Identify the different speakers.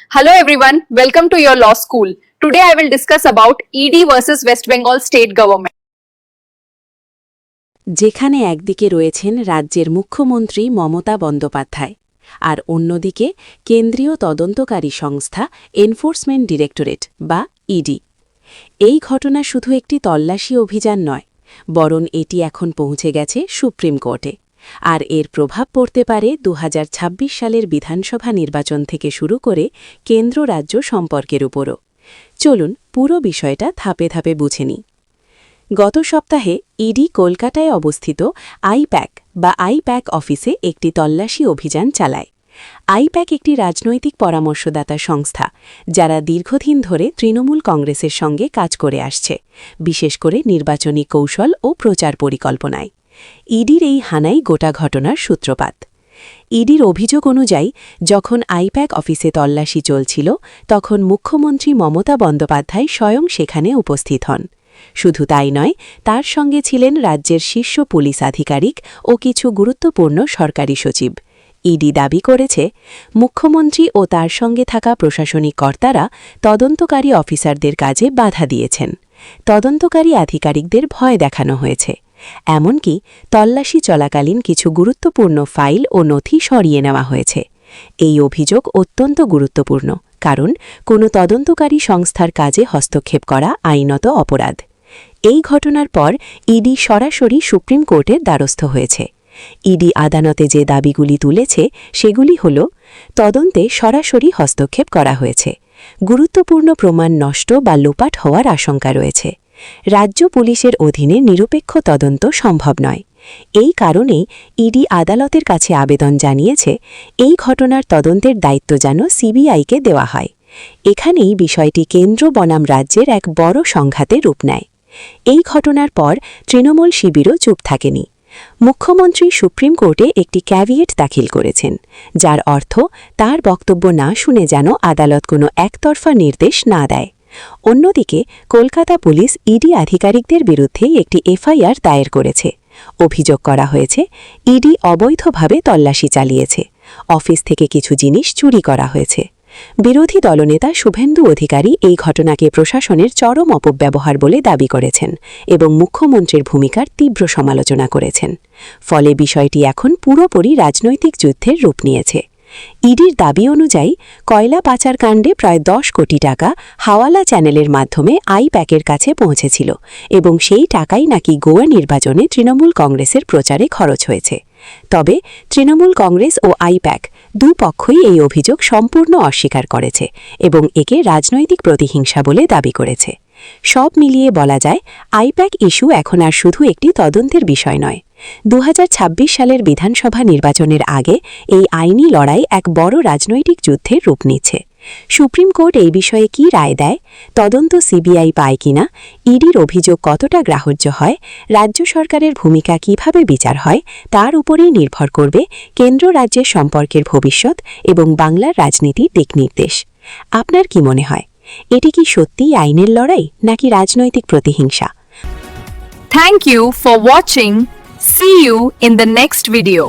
Speaker 1: Hello everyone, welcome to your law school. Today I will discuss about ED versus West Bengal state government.
Speaker 2: যেখানে একদিকে রয়েছেন রাজ্যের মুখ্যমন্ত্রী মমতা বন্দ্যোপাধ্যায় আর অন্যদিকে কেন্দ্রীয় তদন্তকারী সংস্থা এনফোর্সমেন্ট ডিরেক্টরেট বা ইডি। এই ঘটনা শুধু একটি তল্লাশি অভিযান নয়, বরং এটি এখন পৌঁছে গেছে সুপ্রিম কোর্টে, আর এর প্রভাব পড়তে পারে 2026 সালের বিধানসভা নির্বাচন থেকে শুরু করে কেন্দ্র রাজ্য সম্পর্কের উপরও। চলুন পুরো বিষয়টা ধাপে ধাপে বুঝে নিই। গত সপ্তাহে ইডি কলকাতায় অবস্থিত আইপ্যাক অফিসে একটি তল্লাশি অভিযান চালায়। আইপ্যাক একটি রাজনৈতিক পরামর্শদাতা সংস্থা, যারা দীর্ঘদিন ধরে তৃণমূল কংগ্রেসের সঙ্গে কাজ করে আসছে, বিশেষ করে নির্বাচনী কৌশল ও প্রচার পরিকল্পনায়। ইডির এই হানাই গোটা ঘটনার সূত্রপাত। ইডির অভিযোগ অনুযায়ী যখন আইপ্যাক অফিসে তল্লাশি চলছিল, তখন মুখ্যমন্ত্রী মমতা বন্দ্যোপাধ্যায় স্বয়ং সেখানে উপস্থিত হন। শুধু তাই নয়, তার সঙ্গে ছিলেন রাজ্যের শীর্ষ পুলিশ আধিকারিক ও কিছু গুরুত্বপূর্ণ সরকারি সচিব। ইডি দাবি করেছে, মুখ্যমন্ত্রী ও তার সঙ্গে থাকা প্রশাসনিক কর্তারা তদন্তকারী অফিসারদের কাজে বাধা দিয়েছেন। তদন্তকারী আধিকারিকদের ভয় দেখানো হয়েছে। এমনকি তল্লাশি চলাকালীন কিছু গুরুত্বপূর্ণ ফাইল ও নথি সরিয়ে নেওয়া হয়েছে। এই অভিযোগ অত্যন্ত গুরুত্বপূর্ণ, কারণ কোনো তদন্তকারী সংস্থার কাজে হস্তক্ষেপ করা আইনত অপরাধ। এই ঘটনার পর ইডি সরাসরি সুপ্রিম কোর্টের দ্বারস্থ হয়েছে। ইডি আদালতে যে দাবিগুলি তুলেছে সেগুলি হল, তদন্তে সরাসরি হস্তক্ষেপ করা হয়েছে, গুরুত্বপূর্ণ প্রমাণ নষ্ট বা লোপাট হওয়ার আশঙ্কা রয়েছে, রাজ্য পুলিশের অধীনে নিরপেক্ষ তদন্ত সম্ভব নয়। এই কারণেই ইডি আদালতের কাছে আবেদন জানিয়েছে, এই ঘটনার তদন্তের দায়িত্ব যেন সিবিআইকে দেওয়া হয়। এখানেই বিষয়টি কেন্দ্র বনাম রাজ্যের এক বড় সংঘাতে রূপ নেয়। এই ঘটনার পর তৃণমূল শিবিরও চুপ থাকেনি। মুখ্যমন্ত্রী সুপ্রিম কোর্টে একটি ক্যাভিয়েট দাখিল করেছেন, যার অর্থ তার বক্তব্য না শুনে যেন আদালত কোনো একতরফা নির্দেশ না দেয়। অন্যদিকে কলকাতা পুলিশ ইডি আধিকারিকদের বিরুদ্ধেই একটি এফআইআর দায়ের করেছে। অভিযোগ করা হয়েছে, ইডি অবৈধভাবে তল্লাশি চালিয়েছে, অফিস থেকে কিছু জিনিস চুরি করা হয়েছে। বিরোধী দলনেতা শুভেন্দু অধিকারী এই ঘটনাকে প্রশাসনের চরম অপব্যবহার বলে দাবি করেছেন এবং মুখ্যমন্ত্রীর ভূমিকার তীব্র সমালোচনা করেছেন। ফলে বিষয়টি এখন পুরোপুরি রাজনৈতিক যুদ্ধের রূপ নিয়েছে। ইডির দাবি অনুযায়ী কয়লা পাচার কাণ্ডে প্রায় 10 কোটি টাকা হাওয়ালা চ্যানেলের মাধ্যমে আইপ্যাকের কাছে পৌঁছেছিল এবং সেই টাকাই নাকি গোয়া নির্বাচনে তৃণমূল কংগ্রেসের প্রচারে খরচ হয়েছে। তবে তৃণমূল কংগ্রেস ও আইপ্যাক দুপক্ষই এই অভিযোগ সম্পূর্ণ অস্বীকার করেছে এবং একে রাজনৈতিক প্রতিহিংসা বলে দাবি করেছে। সব মিলিয়ে বলা যায়, আইপ্যাক ইস্যু এখন আর শুধু একটি তদন্তের বিষয় নয়। 2026 সালের বিধানসভা নির্বাচনের আগে এই আইনি লড়াই এক বড় রাজনৈতিক যুদ্ধের রূপ নিচ্ছে। সুপ্রিম কোর্ট এই বিষয়ে কি রায় দেয়, তদন্ত সিবিআই পায় কিনা, ইডির অভিযোগ কতটা গ্রাহ্য হয়, রাজ্য সরকারের ভূমিকা কিভাবে বিচার হয়, তার উপরেই নির্ভর করবে কেন্দ্র রাজ্যের সম্পর্কের ভবিষ্যৎ এবং বাংলার রাজনীতির দিকনির্দেশ। আপনার কি মনে হয়, এটি কি সত্যিই আইনের লড়াই নাকি রাজনৈতিক প্রতিহিংসা?
Speaker 1: Thank you for watching. See you in the next video.